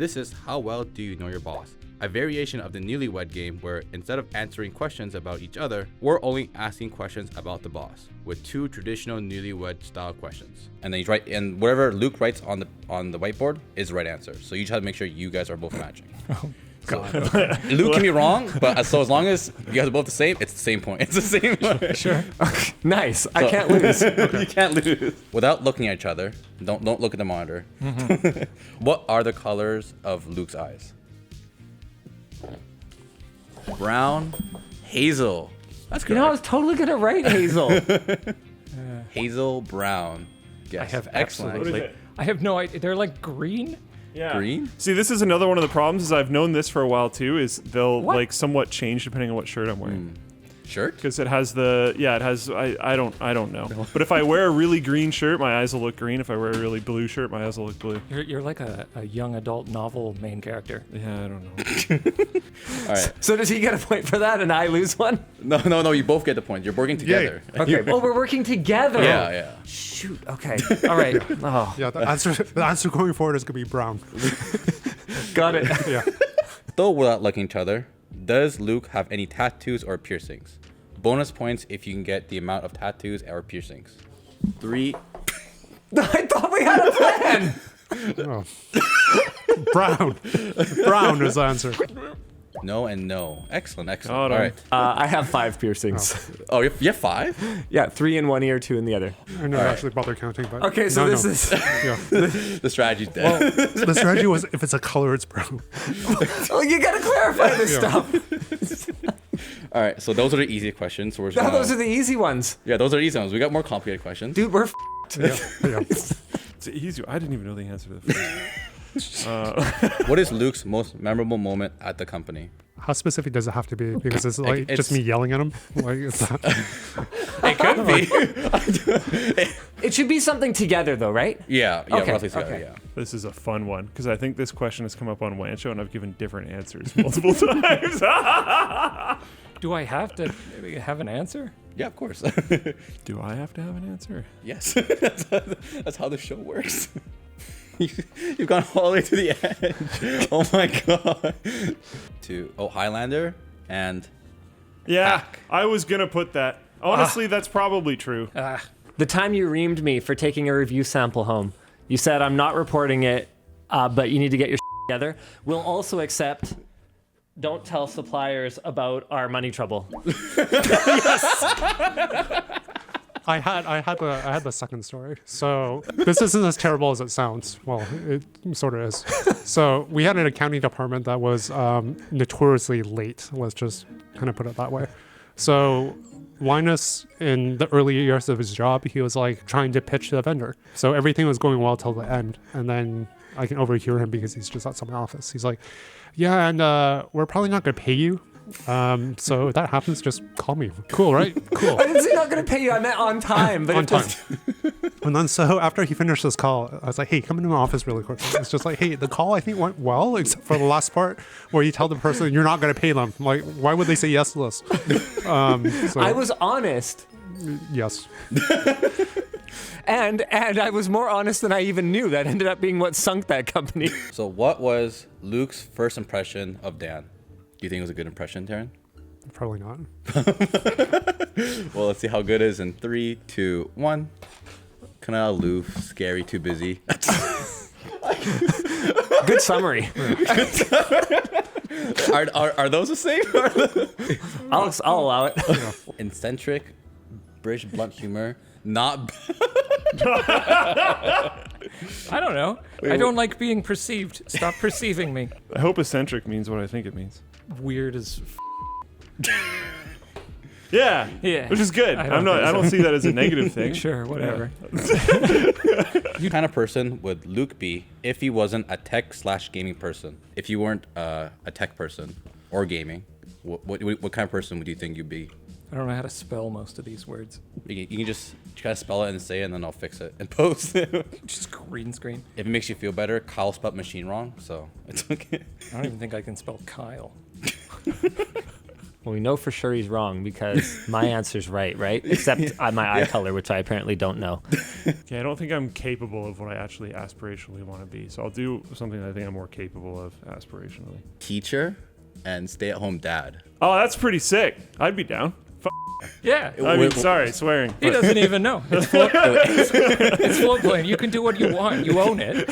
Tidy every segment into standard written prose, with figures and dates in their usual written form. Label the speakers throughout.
Speaker 1: This is How Well Do You Know Your Boss? A variation of the Newlywed Game where instead of answering questions about each other, we're only asking questions about the boss with 2 traditional Newlywed style questions. And then you write, and whatever Luke writes on the whiteboard is the right answer. So you just have to make sure you guys are both matching.
Speaker 2: Oh, God.
Speaker 1: Luke can be wrong, but as long as you guys are both the same, it's the same point. It's the same point.
Speaker 2: Sure.
Speaker 3: Okay. Nice. I can't lose.
Speaker 1: You can't lose. Without looking at each other, don't look at the monitor. Mm-hmm. What are the colors of Luke's eyes? Brown, hazel. That's good.
Speaker 3: You know, I was totally gonna write hazel.
Speaker 1: Hazel brown. Yes.
Speaker 2: I have
Speaker 1: excellent.
Speaker 2: absolutely.
Speaker 4: What is it?
Speaker 2: I have no idea. They're like green.
Speaker 4: Yeah.
Speaker 1: Green?
Speaker 4: See, this is another one of the problems. Is I've known this for a while too. Is they'll
Speaker 2: What?
Speaker 4: like somewhat change depending on what shirt I'm wearing.
Speaker 1: Shirt?
Speaker 4: Because it has I don't know. But if I wear a really green shirt, my eyes will look green. If I wear a really blue shirt, my eyes will look blue.
Speaker 2: You're like a young adult novel main character.
Speaker 4: Yeah, I don't know.
Speaker 1: All right.
Speaker 3: So does he get a point for that and I lose one?
Speaker 1: No. You both get the point. You're working together.
Speaker 3: Okay. Well, we're working together.
Speaker 1: Yeah.
Speaker 3: Shoot. Okay. All right. Oh,
Speaker 5: Yeah, the answer going forward is gonna be brown.
Speaker 3: got it.
Speaker 5: Yeah.
Speaker 1: Though without looking at each other, does Luke have any tattoos or piercings? Bonus points if you can get the amount of tattoos or piercings. 3.
Speaker 3: I thought we had a plan.
Speaker 5: Oh. Brown is the answer.
Speaker 1: No and no. Excellent.
Speaker 4: Got him.
Speaker 1: All right.
Speaker 3: I have 5 piercings.
Speaker 1: Oh, you have 5?
Speaker 3: Yeah, 3 in one ear, 2 in the other.
Speaker 5: I never actually bother counting, but
Speaker 3: Okay, so
Speaker 5: no,
Speaker 3: this
Speaker 5: no.
Speaker 3: is.
Speaker 5: Yeah.
Speaker 1: The strategy's dead.
Speaker 5: The strategy was if it's a color, it's brown.
Speaker 3: Oh, you gotta clarify this stuff.
Speaker 1: All right. So those are the easy questions. So we're just
Speaker 3: No,
Speaker 1: gonna-
Speaker 3: those are the easy ones.
Speaker 1: Yeah, those are the easy ones. We got more complicated questions.
Speaker 3: Dude, we're
Speaker 5: Yeah.
Speaker 4: It's easy. I didn't even know the answer to the first.
Speaker 1: What is Luke's most memorable moment at the company?
Speaker 5: How specific does it have to be? Because it's like
Speaker 1: It's-
Speaker 5: just me yelling at him. Like it's that.
Speaker 1: It could be.
Speaker 3: It should be something together, though, right?
Speaker 1: Yeah,
Speaker 3: Okay,
Speaker 1: roughly together,
Speaker 3: okay.
Speaker 1: yeah.
Speaker 4: This is a fun one because I think this question has come up on Wancho and I've given different answers multiple times.
Speaker 2: Do I have to have an answer?
Speaker 1: Yeah, of course.
Speaker 4: Do I have to have an answer?
Speaker 1: Yes. That's how the show works. You've gone all the way to the edge. Oh my god. Highlander and
Speaker 4: Yeah,
Speaker 1: Hack.
Speaker 4: I was gonna put that. Honestly, that's probably true.
Speaker 3: The time you reamed me for taking a review sample home, you said, I'm not reporting it, but you need to get your together. We'll also accept, don't tell suppliers about our money trouble.
Speaker 5: I had the second story. So this isn't as terrible as it sounds. Well, it sort of is. So we had an accounting department that was notoriously late. Let's just kind of put it that way. So Linus, in the early years of his job, he was like trying to pitch to the vendor. So everything was going well till the end, and then I can overhear him because he's just outside my office. He's like, "Yeah, and we're probably not going to pay you. So if that happens, just call me." Cool, right? Cool.
Speaker 3: I didn't say not going to pay you, I meant on time. But
Speaker 5: On
Speaker 3: it
Speaker 5: time.
Speaker 3: just-
Speaker 5: And then so after he finished his call, I was like, "Hey, come into my office really quick." It's just like, "Hey, the call I think went well, except for the last part where you tell the person you're not going to pay them. Like, why would they say yes to this?" So,
Speaker 3: I was honest.
Speaker 5: yes.
Speaker 3: And I was more honest than I even knew. That ended up being what sunk that company.
Speaker 1: So what was Luke's first impression of Dan? Do you think it was a good impression, Terren?
Speaker 5: Probably not.
Speaker 1: Well, let's see how good it is in 3, 2, 1. Kinda aloof, scary, too busy.
Speaker 3: Good summary.
Speaker 1: Are those the same?
Speaker 3: I'll allow it.
Speaker 1: Eccentric, British blunt humor, not.
Speaker 2: I don't know. I don't like being perceived. Stop perceiving me.
Speaker 4: I hope eccentric means what I think it means.
Speaker 2: Weird as
Speaker 4: Yeah,
Speaker 2: Yeah.
Speaker 4: which is good.
Speaker 2: I
Speaker 4: I
Speaker 2: don't
Speaker 4: don't see that as a negative thing.
Speaker 2: Sure, whatever.
Speaker 1: What kind of person would Luke be if he wasn't a tech/gaming person? If you weren't a tech person or gaming, what kind of person would you think you'd be?
Speaker 2: I don't know how to spell most of these words.
Speaker 1: You can just try to spell it and say it, and then I'll fix it and post it.
Speaker 2: Just green screen.
Speaker 1: If it makes you feel better, Kyle spelled machine wrong, so it's okay.
Speaker 2: I don't even think I can spell Kyle.
Speaker 3: Well, we know for sure he's wrong because my answer's right? Except my eye color, which I apparently don't know.
Speaker 4: Okay, I don't think I'm capable of what I actually aspirationally want to be. So I'll do something that I think I'm more capable of aspirationally.
Speaker 1: Teacher and stay-at-home dad.
Speaker 4: Oh, that's pretty sick. I'd be down.
Speaker 2: Yeah.
Speaker 4: I mean, sorry, swearing.
Speaker 2: He doesn't even know. It's floatplane. You can do what you want. You own it.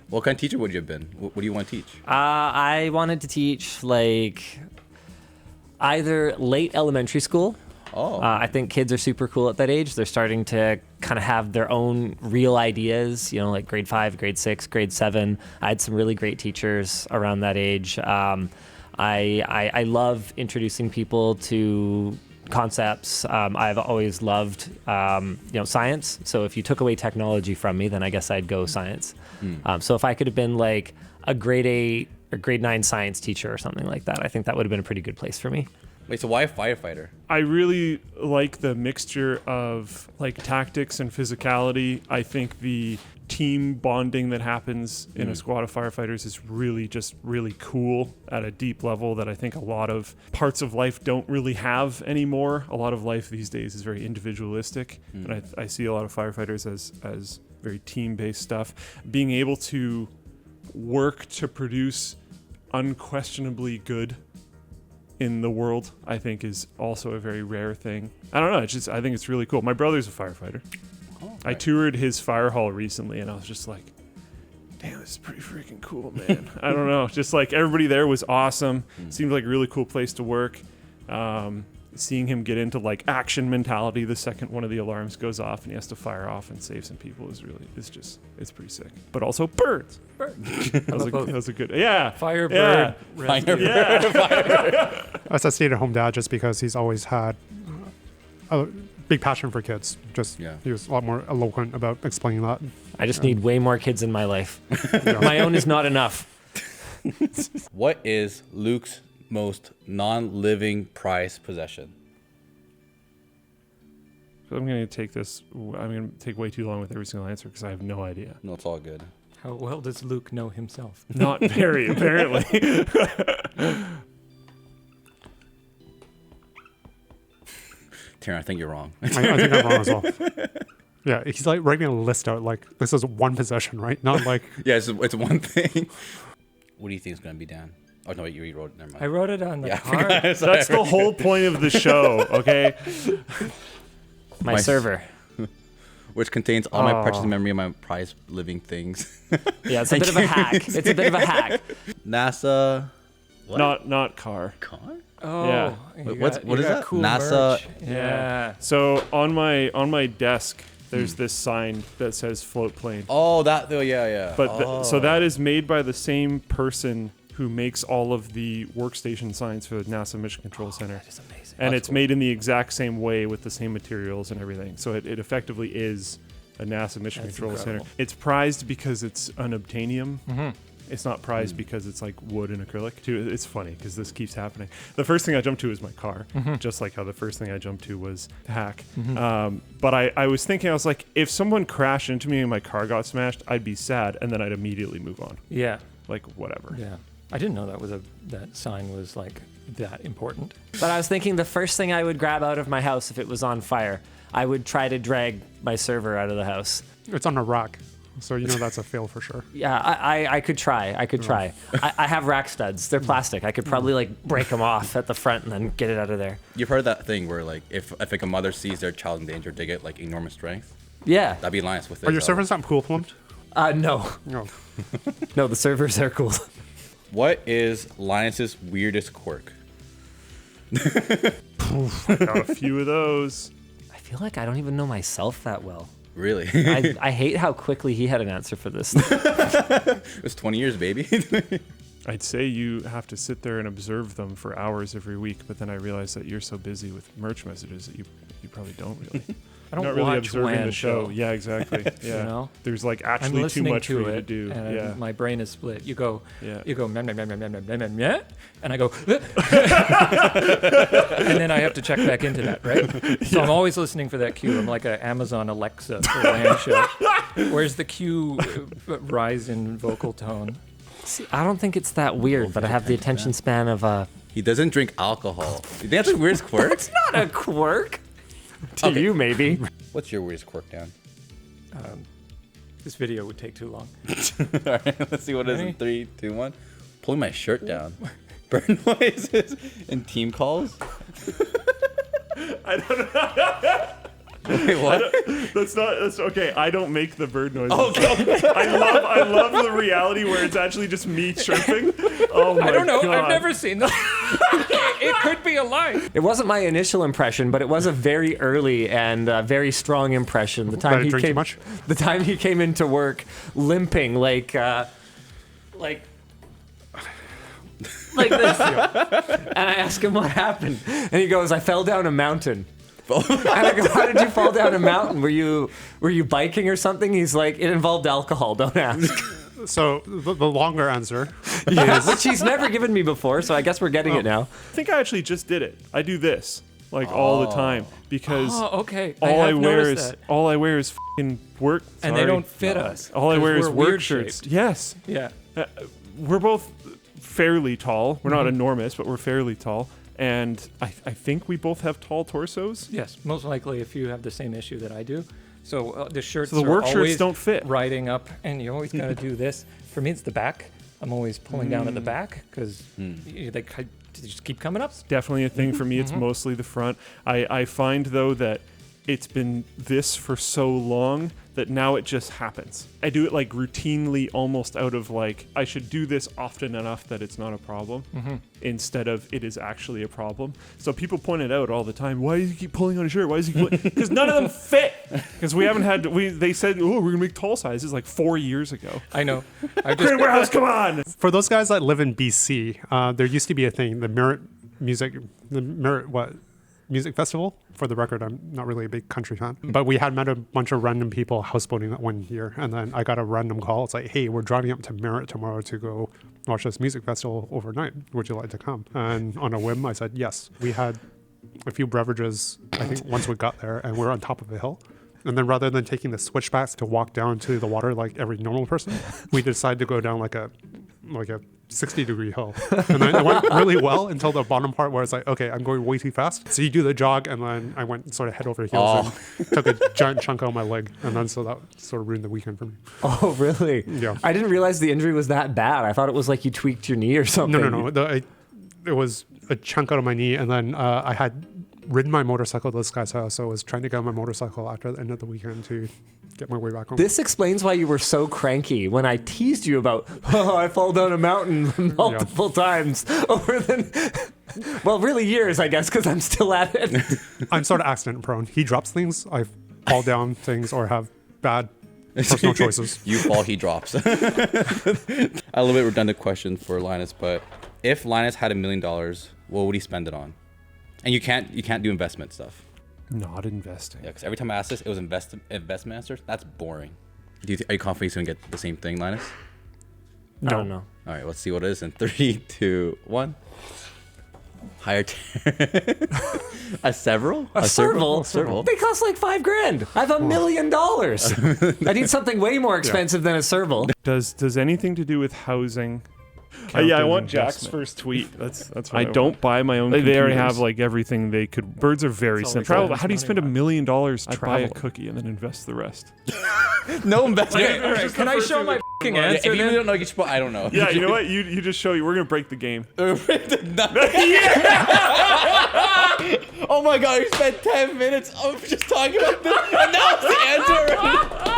Speaker 1: What kind of teacher would you have been? What do you want to teach?
Speaker 3: I wanted to teach like either late elementary school.
Speaker 1: Oh.
Speaker 3: I think kids are super cool at that age. They're starting to kind of have their own real ideas, like grade 5, grade 6, grade 7. I had some really great teachers around that age. I love introducing people to concepts. I've always loved, science. So if you took away technology from me, then I guess I'd go science. So if I could have been like a grade 8 or grade 9 science teacher or something like that, I think that would have been a pretty good place for me.
Speaker 1: Wait, so why a firefighter?
Speaker 4: I really like the mixture of like tactics and physicality. I think the team bonding that happens in a squad of firefighters is really cool at a deep level that I think a lot of parts of life don't really have anymore. A lot of life these days is very individualistic, and I see a lot of firefighters as very team-based stuff. Being able to work to produce unquestionably good in the world, I think, is also a very rare thing. I don't know. I think it's really cool. My brother's a firefighter. I toured his fire hall recently, and I was just like, damn, this is pretty freaking cool, man. I don't know. Just like everybody there was awesome. Seemed like a really cool place to work. Seeing him get into like action mentality the second one of the alarms goes off and he has to fire off and save some people it's pretty sick. But also birds. That was a good, yeah.
Speaker 2: Firebird.
Speaker 4: Yeah.
Speaker 5: As a stay-at-home dad, just because he's always had a big passion for kids. He was a lot more eloquent about explaining that.
Speaker 3: I just need way more kids in my life. My own is not enough.
Speaker 1: What is Luke's most non-living prized possession?
Speaker 4: So I'm going to take way too long with every single answer because I have no idea.
Speaker 1: No, it's all good.
Speaker 2: How well does Luke know himself?
Speaker 4: Not very, apparently.
Speaker 1: Terren, I think you're wrong.
Speaker 5: I think I'm wrong as well. Yeah, he's like writing a list out like this is one possession, right? Not like
Speaker 1: Yeah, it's one thing. What do you think is going to be, Dan? Oh, no, wait, you wrote it. Never mind.
Speaker 2: I wrote it on the card.
Speaker 4: That's the whole point of the show, okay?
Speaker 3: My server.
Speaker 1: Which contains all my precious memory of my prized living things.
Speaker 3: Yeah, it's a bit of a hack.
Speaker 1: NASA. What?
Speaker 4: Not car.
Speaker 1: Car?
Speaker 2: Oh,
Speaker 4: Yeah.
Speaker 1: Wait, what is that?
Speaker 2: Cool
Speaker 1: NASA.
Speaker 2: merch. Yeah.
Speaker 4: So on my desk, there's this sign that says float plane.
Speaker 1: Oh, that though, yeah.
Speaker 4: But so that is made by the same person who makes all of the workstation signs for the NASA Mission Control Center.
Speaker 3: That is amazing.
Speaker 4: And
Speaker 1: That's
Speaker 4: it's
Speaker 1: cool.
Speaker 4: made in the exact same way with the same materials and everything. So it effectively is a NASA Mission
Speaker 2: That's
Speaker 4: Control
Speaker 2: incredible.
Speaker 4: Center. It's prized because it's unobtainium.
Speaker 2: Mm-hmm.
Speaker 4: It's not prized because it's like wood and acrylic. Too. It's funny because this keeps happening. The first thing I jumped to is my car, just like how the first thing I jumped to was hack. But I was thinking, I was like, if someone crashed into me and my car got smashed, I'd be sad, and then I'd immediately move on.
Speaker 2: Yeah.
Speaker 4: Like, whatever.
Speaker 2: Yeah. I didn't know that sign was like that important.
Speaker 3: But I was thinking the first thing I would grab out of my house if it was on fire, I would try to drag my server out of the house.
Speaker 5: it's on a rack. So that's a fail for sure.
Speaker 3: Yeah, I could try. I have rack studs. They're plastic. I could probably like break them off at the front and then get it out of there.
Speaker 1: You've heard that thing where like if like a mother sees their child in danger, they get like enormous strength.
Speaker 3: Yeah.
Speaker 1: That'd be Linus with it.
Speaker 5: Are your servers not pool plumbed?
Speaker 3: No.
Speaker 5: No.
Speaker 3: No, the servers are cool.
Speaker 1: What is Linus's weirdest quirk?
Speaker 4: Got a few of those.
Speaker 3: I feel like I don't even know myself that well.
Speaker 1: Really?
Speaker 3: I hate how quickly he had an answer for this.
Speaker 1: It was 20 years, baby.
Speaker 4: I'd say you have to sit there and observe them for hours every week, but then I realized that you're so busy with merch messages that you probably don't really.
Speaker 2: I don't
Speaker 4: Not really
Speaker 2: watch
Speaker 4: observing
Speaker 2: WAN
Speaker 4: the show. Yeah, exactly. Yeah.
Speaker 2: You know?
Speaker 4: There's like
Speaker 2: I'm
Speaker 4: actually too
Speaker 2: listening
Speaker 4: much for
Speaker 2: to
Speaker 4: you to
Speaker 2: it,
Speaker 4: do.
Speaker 2: and
Speaker 4: Yeah.
Speaker 2: my brain is split. You go,
Speaker 4: Yeah.
Speaker 2: meh, meh, meh, meh, meh, meh, meh, meh, and I go, and then I have to check back into that, right? So I'm always listening for that cue. I'm like an Amazon Alexa for WAN show. Where's the cue rise in vocal tone?
Speaker 3: See, I don't think it's that weird, but I have the attention span of a
Speaker 1: He doesn't drink alcohol. You think that's the weirdest quirk?
Speaker 3: It's not a quirk. To
Speaker 1: Okay.
Speaker 3: you, maybe.
Speaker 1: What's your weirdest quirk, Dan?
Speaker 2: This video would take too long.
Speaker 1: All right, let's see what it is in 3, 2, 1. Pulling my shirt down. Bird noises and team calls.
Speaker 4: I don't know.
Speaker 1: Wait, what?
Speaker 4: That's okay. I don't make the bird noises.
Speaker 1: Okay.
Speaker 4: I love the reality where it's actually just me chirping. Oh my
Speaker 2: I don't know.
Speaker 4: God.
Speaker 2: I've never seen that. It could be a lie.
Speaker 3: It wasn't my initial impression, but it was a very early and very strong impression. The
Speaker 5: Did
Speaker 3: time
Speaker 5: I
Speaker 3: he
Speaker 5: drink too
Speaker 3: came,
Speaker 5: much?
Speaker 3: the time he came into work, limping like this. And I asked him what happened, and he goes, "I fell down a mountain." And I go, "How did you fall down a mountain? Were you biking or something?" He's like, "It involved alcohol. Don't ask."
Speaker 5: So the longer answer
Speaker 3: Which he's never given me before, so I guess we're getting it now.
Speaker 4: I think I actually just did it. I do this like all the time because
Speaker 2: Oh, okay.
Speaker 4: all I
Speaker 2: have
Speaker 4: wear
Speaker 2: noticed
Speaker 4: is
Speaker 2: that.
Speaker 4: all I wear is fucking work.
Speaker 2: And they
Speaker 4: sorry.
Speaker 2: don't fit us.
Speaker 4: All I
Speaker 2: 'cause
Speaker 4: wear is
Speaker 2: we're
Speaker 4: work
Speaker 2: weird
Speaker 4: shirts.
Speaker 2: shaped.
Speaker 4: Yes,
Speaker 2: Yeah.
Speaker 4: we're both fairly tall. We're not enormous, but we're fairly tall. And I think we both have tall torsos.
Speaker 2: Yes, most likely if you have the same issue that I do. So the shirts
Speaker 4: So the
Speaker 2: are
Speaker 4: work shirts
Speaker 2: always
Speaker 4: don't fit.
Speaker 2: riding up, and you always got to do this. For me, it's the back. I'm always pulling down at the back because they just keep coming up.
Speaker 4: Definitely a thing for me. It's mostly the front. I find though that it's been this for so long that now it just happens. I do it like routinely, almost out of like, I should do this often enough that it's not a problem, instead of it is actually a problem. So people point it out all the time. Why do you keep pulling on a shirt? Why is he? Because none of them fit. Because we haven't had. They said, oh, we're gonna make tall sizes like 4 years ago.
Speaker 2: I know. I
Speaker 4: Great
Speaker 2: just
Speaker 4: warehouse, come on.
Speaker 5: for those guys that live in BC. There used to be a thing, the Merit Music Festival. For the record, I'm not really a big country fan, but we had met a bunch of random people houseboating that one year, and then I got a random call. It's like, hey, we're driving up to Merritt tomorrow to go watch this music festival overnight. Would you like to come? And on a whim, I said yes. We had a few beverages, I think, once we got there, and we're on top of a hill. And then rather than taking the switchbacks to walk down to the water like every normal person, we decided to go down like a 60-degree hill. And then it went really well until the bottom part where it's like, okay, I'm going way too fast. So you do the jog, and then I went sort of head over heels and took a giant chunk out of my leg. And then so that sort of ruined the weekend for me.
Speaker 3: Oh, really?
Speaker 5: Yeah.
Speaker 3: I didn't realize the injury was that bad. I thought it was like you tweaked your knee or something.
Speaker 5: No. It was a chunk out of my knee, and then I had ridden my motorcycle to this guy's house, so I was trying to get on my motorcycle after the end of the weekend to get my way back home.
Speaker 3: This explains why you were so cranky when I teased you about, oh, I fall down a mountain multiple times over the, well, really years, I guess, because I'm still at it.
Speaker 5: I'm sort of accident prone. He drops things, I fall down things, or have bad personal choices.
Speaker 1: You fall, he drops. A little bit redundant question for Linus, but if Linus had $1 million, what would he spend it on? And you can't do investment stuff.
Speaker 4: Not investing.
Speaker 1: Yeah, because every time I asked this, it was investment answers. That's boring. Are you confident he's gonna get the same thing, Linus?
Speaker 3: No.
Speaker 1: All right, let's see what it is in 3, 2, 1. Hire a several?
Speaker 3: A serval?
Speaker 1: Serval.
Speaker 3: They cost like $5,000. I have $1 million. I need something way more expensive than a serval.
Speaker 4: Does anything to do with housing?
Speaker 5: Count
Speaker 4: I
Speaker 5: as
Speaker 4: want Jack's
Speaker 5: investment.
Speaker 4: first tweet. That's what
Speaker 5: I
Speaker 4: don't buy my own. They already have
Speaker 5: computers.
Speaker 4: like everything they could. Birds are very
Speaker 2: That's all
Speaker 4: simple.
Speaker 2: they
Speaker 4: How do you
Speaker 2: cost
Speaker 4: spend $1
Speaker 2: money
Speaker 4: million? I'd buy a
Speaker 2: Travel.
Speaker 4: cookie and then invest the rest.
Speaker 1: No investment.
Speaker 2: Okay, all right, can I show my fucking
Speaker 1: Yeah,
Speaker 2: answer
Speaker 1: if you
Speaker 2: then?
Speaker 1: don't know, you should put, I don't know.
Speaker 4: Yeah, you know what? You just show you. We're gonna break the game.
Speaker 1: Oh my god, we spent 10 minutes of just talking about this, and now it's the answer already.